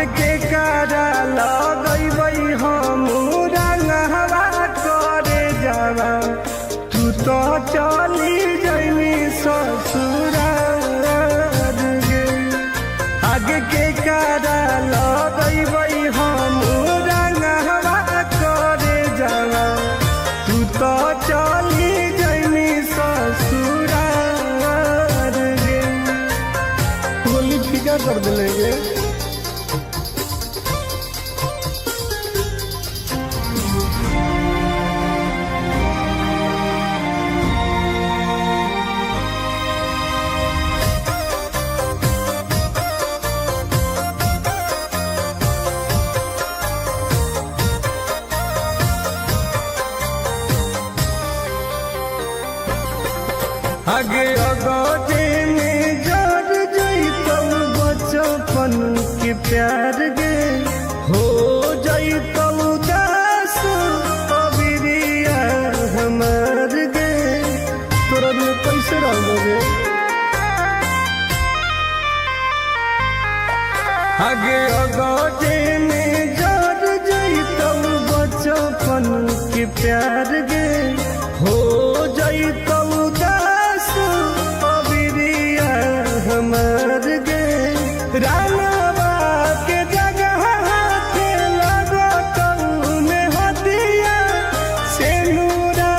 आगे के कारा लगैबै हम रंगवा करे जावा तू तो चली जैनी ससुराल गे। आगे के कारा लगैबै हम रंगवा करे जावा तू तो चली जैनी ससुराल गे। होली फीका कर दिलेंगे। आगे अगोटे में जड़ जैतौ बचपन के प्यार गे हो जैतौ दास अबिरिया हमार गे। तोरा में कैसे रहोगे? आगे अगोटे में जड़ जैतौ बचपन के प्यार गे हो जैतौ हमार गे। रानवा के जगह के लगतौ में हदिया से नूरा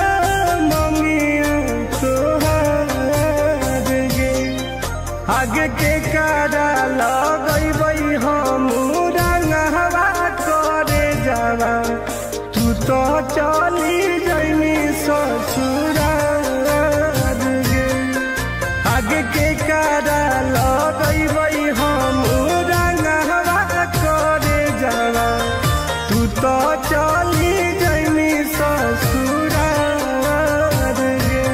ममिया तोहार गे। आगे के कारा लगैबै हम रंगवा करे जावा तू तो चली जैनी ससुराल गे। आगे के कारा लगैबै हम रंगवा करे जावा तू तो चली जैनी ससुराल गे।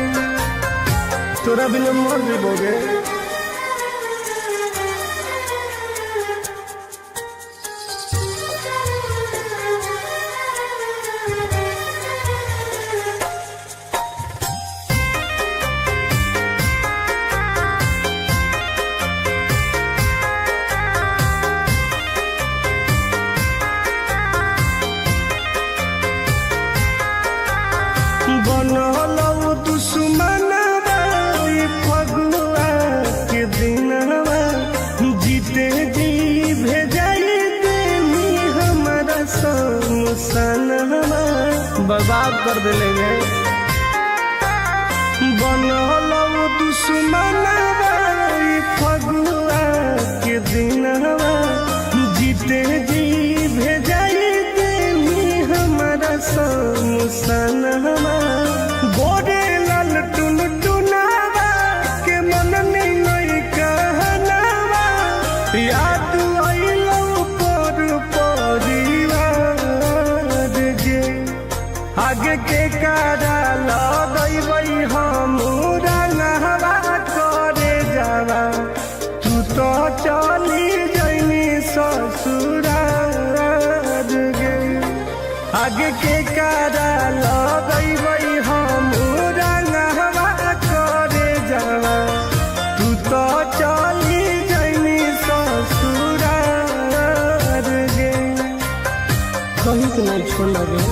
तोरा बिना मर जेबोगे। बनलौ दुश्मनवा फगुआ के दिनवा जीते जी भेजाई देनी हमारा समसनवा बर्बाद कर देंगे। बनलौ दुश्मनवा फगुआ के दिनवा जीते जी भेजाई देनी हमारा समसनवा। गोरे लाल टुन टुनावा के मन नहीं कहनावा याद आइलौ पर परिवार गे। आगे के कारा लगैबै हम रंगवा करे जावा तू तो चली जैनी ससुराल गे। आगे के कारा लगैबै हम रंगवा करे जावा तू तो चली जैनी ससुराल गे। कहीं तो नहीं छोड़ गे।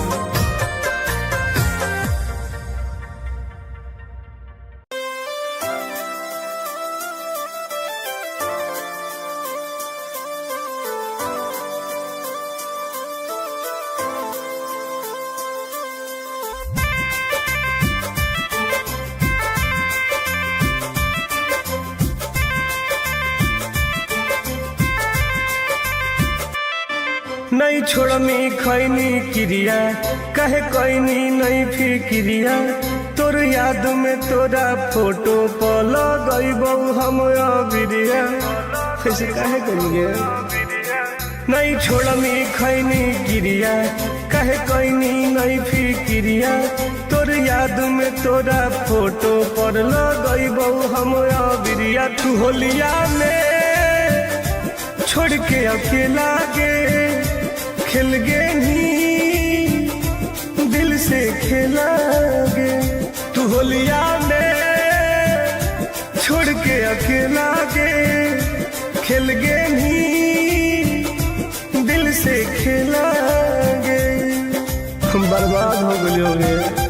नहीं छोड़मी खैनी क्रिया कहे कैनी नहीं फिक्रिया तोर याद में तोरा फोटो पर लगैबौ हम अबिरिया। कैसे कहे करेंगे? नहीं छोड़मी खैनी क्रिया कहे कैनी नहीं फिक्रिया तोर याद में तोरा फोटो पर लगैबौ हम अबिरिया। तू होलिया में छोड़ के अकेला गे खेल गे ही दिल से खेला गे। तू होलिया में छोड़ के अकेला गे खेल गे ही बर्बाद हो गई होगे।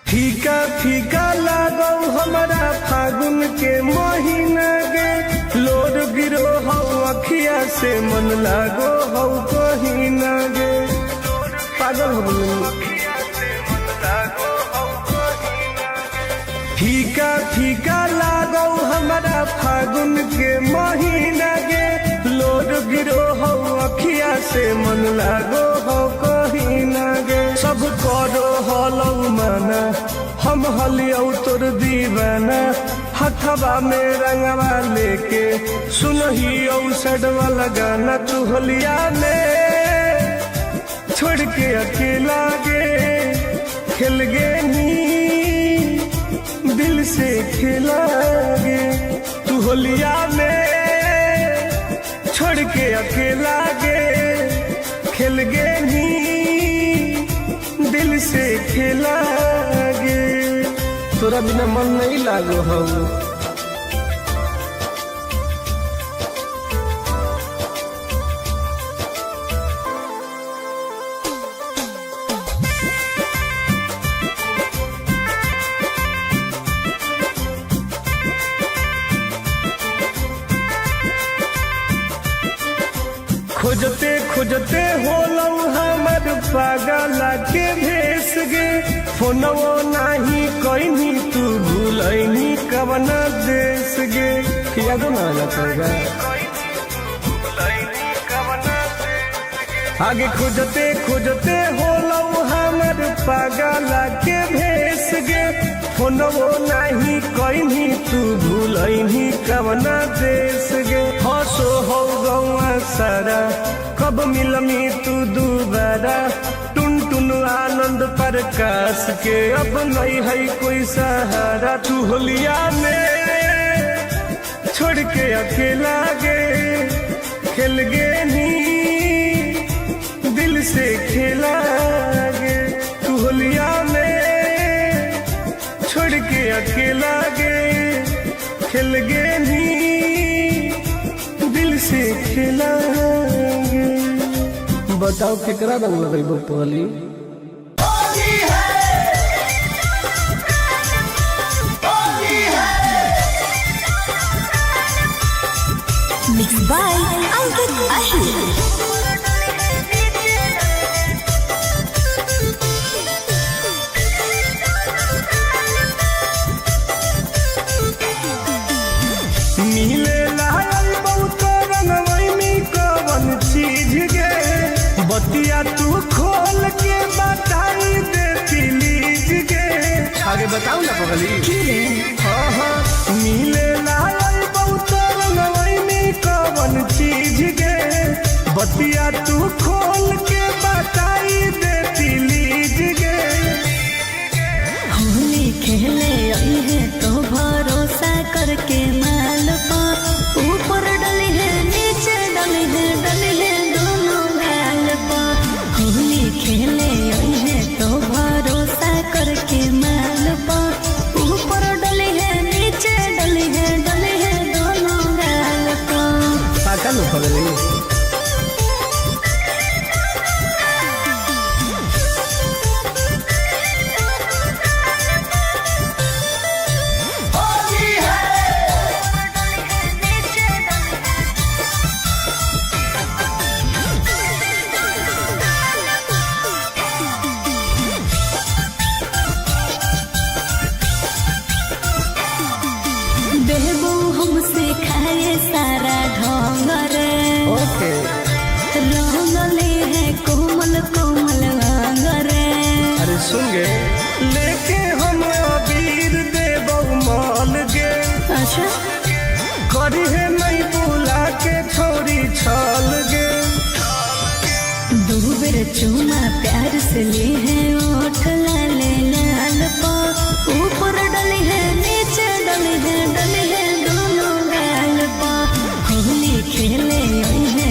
फीका फीका लागो हमारा फागुन के महीना गे, लोड गिरो हो अखिया से मन लागो हो कहीं ना गे। पागल हो गई। फीका फीका लागो हमारा फागुन के महीना गे, लोड गिरो हो अखिया से मन लागो हो कहीं ना गे। सब करो हलो माना हम हलियो तोर दीवाना, हथवा में रंगवा लेके सुनहियो सड वाला गाना। तू होलिया में छोड़ के अकेला गे, खेल गे नी दिल से खेला गे। तू होलिया में छोड़ के अकेला गे, खेल गे नी दिल से खेला गे। तोरा बिना मन नहीं लागो हो। खोजते खोजते होलौ हमर पागल के भेस गे, फोनवो नाही कोइनी तू भूलैनी कवना देश गे। यादो ना लगेगा आगे खोजते खोजते होलौ हमर पागल के भेस गे, फोनवो नाही कोइनी तू भूलैनी कवना देश गे। हसो हो गौआ सारा कब मिलमी तू दोबारा, टुन टुन आनंद प्रकाश के अब नहीं है कोई सहारा। तू होलिया में छोड़ के अकेला गे, खेल गे नी दिल से खेला गे। तू होलिया में छोड़ के अकेला गे, खेल गे नी दिल से खेला गे। बताओ केकरा रंग लगेबो पहली। Mixed by Ankit Ahir. मिले लायल बहुत रंगवई में कवन चीज गे, बतिया तू खोल के बताई दे प्लीज गे। आगे बताओ ना पगली। हाँ हाँ मिले लायल बहुत रंगवई में कवन चीज गे, बतिया तू खोल के बताई दे प्लीज गे। होली खेले आई है तो भरोसा करके माल पा, ऊपर डली है नीचे डली है दोनों गाल पा। होली खेले आई है तो भरोसा करके माल पा, ऊपर डली है नीचे डली है दोनों गाल पा। पाका लो पगली। बेबू हमसे खाए सारा ढोंग रे, ओके रंगले है कोमल कोमल अंग रे। अरे सुन गे लेके हम अबीर देबौ माल गे, अच्छा करी है नहीं बुला के छोरी छाल गे। दो बेर चूमा प्यार से ली है ओठ लाले लाल पा, ऊपर डली है नीचे डली है दोनों गाल पा। होली खेले आई है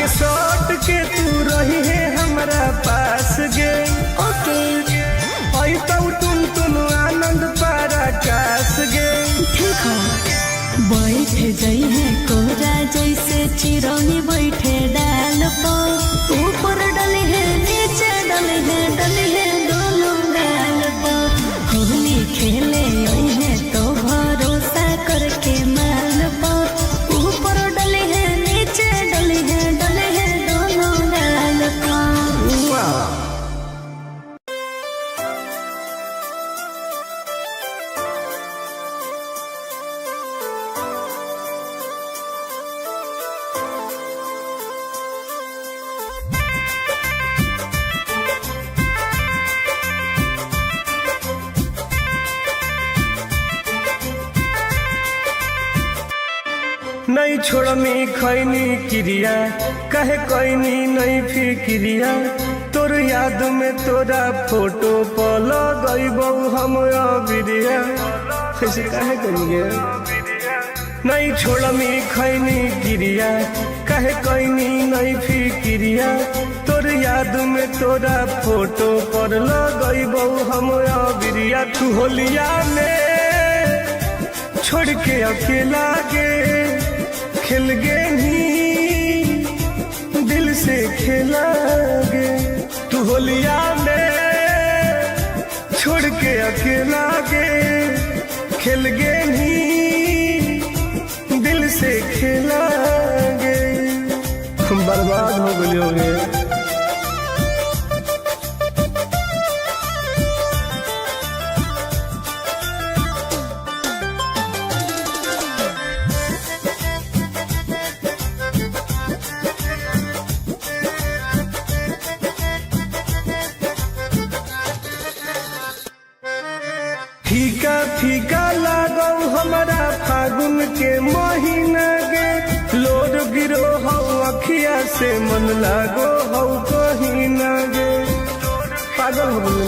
आगे सट के तू रही है हमारा पास गे। ओके टुन टुन आनंद पराकाश गे। ठीक है बैठ जाई है कोरा जैसे चिरौनी बैठे डाल पर, ऊपर डली है नीचे डली है दोनों गाल पर। होली खेले आई है तो भरोसा करके माल पर, ऊपर डली है नीचे डली है दोनों गाल पर। नहीं छोड़नी खैनी क्रिया कहे कैनी नहीं फिक्रिया, तोर याद में तोरा फोटो पल गईबौ हम बिरिया। कैसे कहे करिए नहीं छोड़नी खैनी क्रिया कहे कैनी नहीं फिक्रिया, तोर याद में तोरा फोटो पर लगईबौ हम बिरिया। तू होलिया में छोड़ के अकेला गे खेल गे ही दिल से खेला गे। तू होलिया में छोड़ के अकेला गे खेल गे ही दिल से खेला गे। हम बर्बाद हो गए होंगे। फीका फीका लागो हमारा फागुन के महीना गे, लोड गिरो हो अखिया से मन लागो हो कहीं ना गे। पागल हो गए।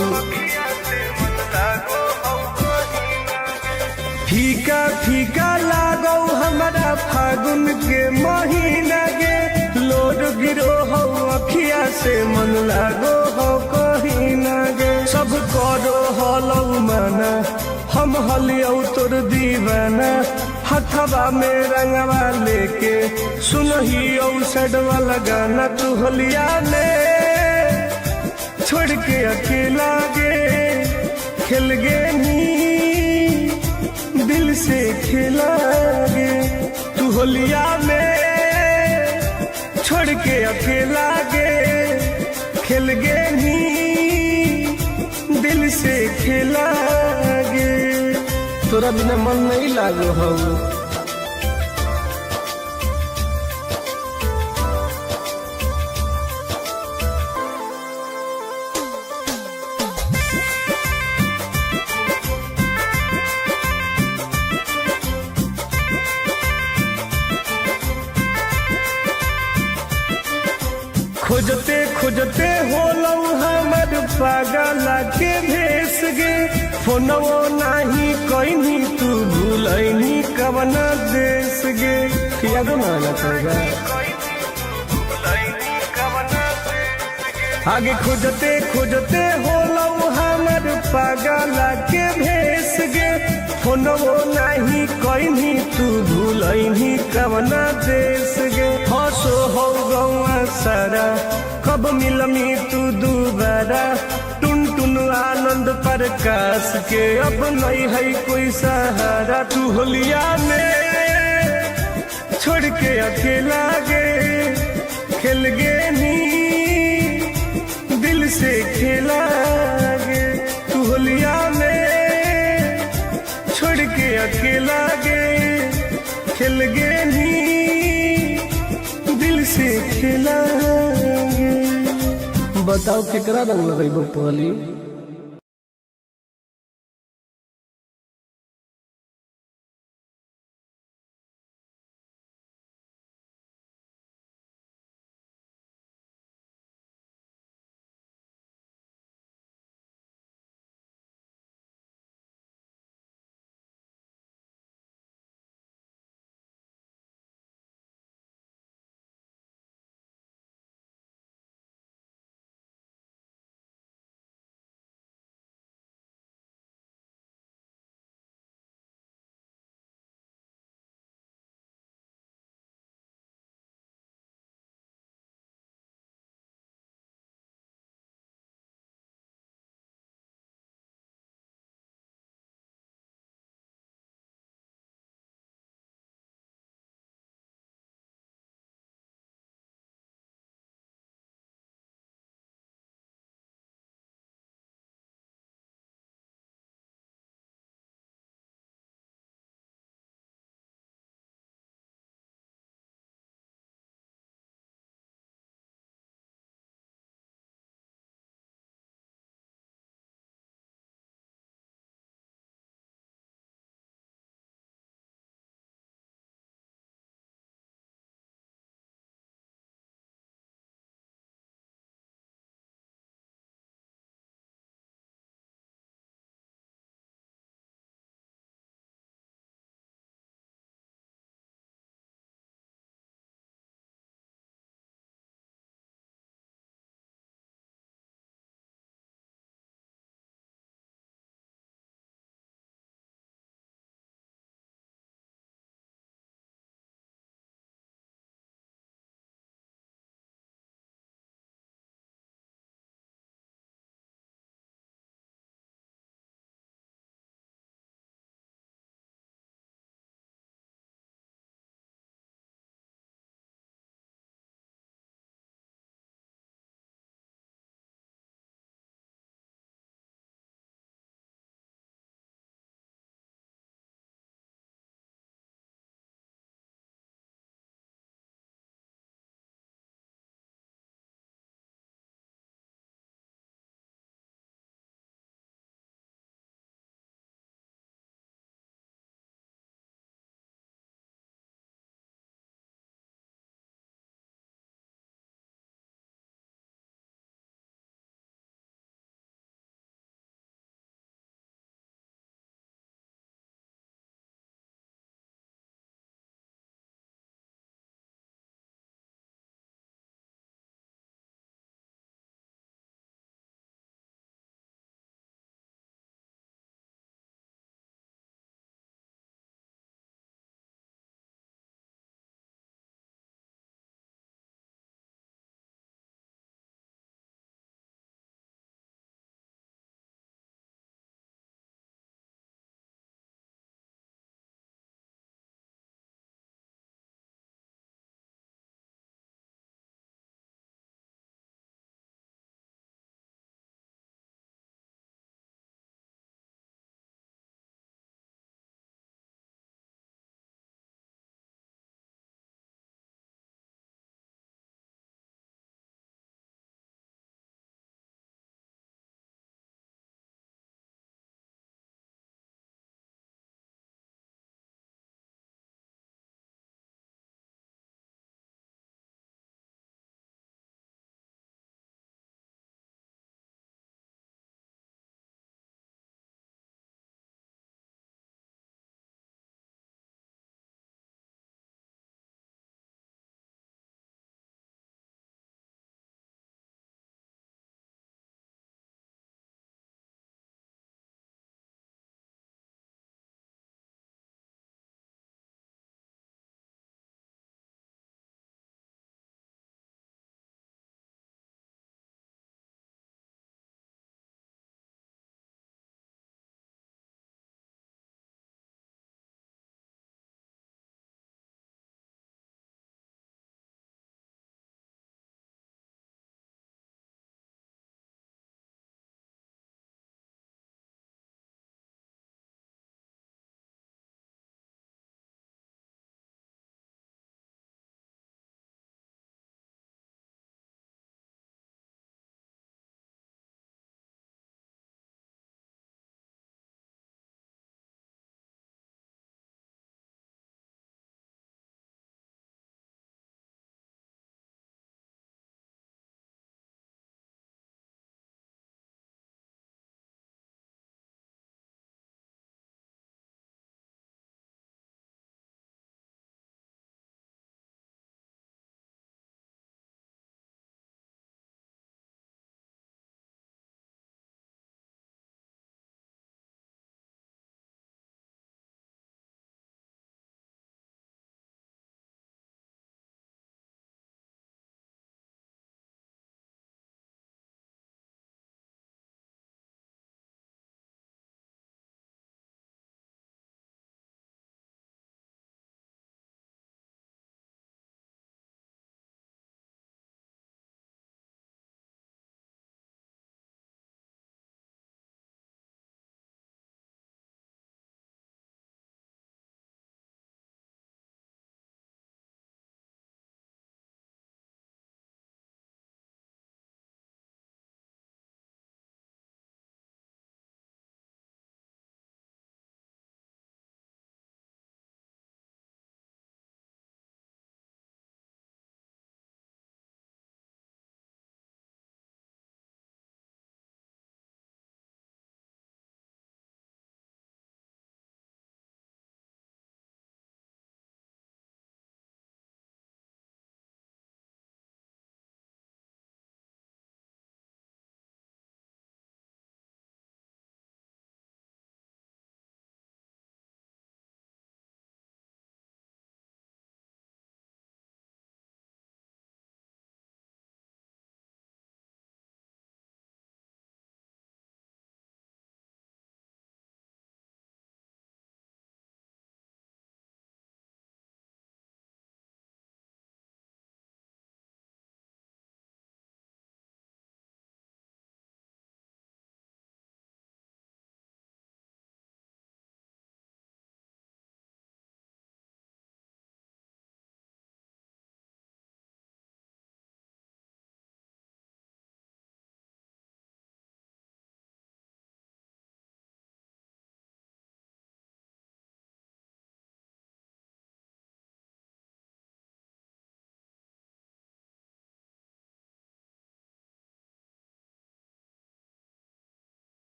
फीका फीका लागो हमारा फागुन के महीना गे, लोड गिरो हो अखिया से मन लागो हो कहीं ना गे। सब करो हलौ माना हम हलियौ तोर दीवाना, हथवा में रंगवा लेके सुनहियौ सडवा लगाना। तू होलिया में छोड़ के अकेला गे खेल गे नी दिल से खेला गे। तू होलिया में छोड़ के अकेला गे खेल गे नी दिल से खेला गे। तोरा बिना मन नहीं लागो हो। खोजते खोजते होलौ हमर पागल के भेस गे, फोनवो नाही कहीं तू भूलैनी कवन देश गे। यादो ना आना पड़ेगा। आगे खोजते खोजते होलौ हमर पागल के भेस गे, फोनवो नाही कहीं तू भूलैनी कवन देश गे। हंसो हो गौआ सारा कब मिलमी तू दोबारा, टुन टुन आनंद प्रकाश के अब नहीं है कोई सहारा। तू होलिया में छोड़ के अकेला गे खेल गे नी दिल से खेला गे। तू होलिया में छोड़ के अकेला गे खेल गे नी दिल से खेला गे। बताओ केकरा रंग लगेबो पहली।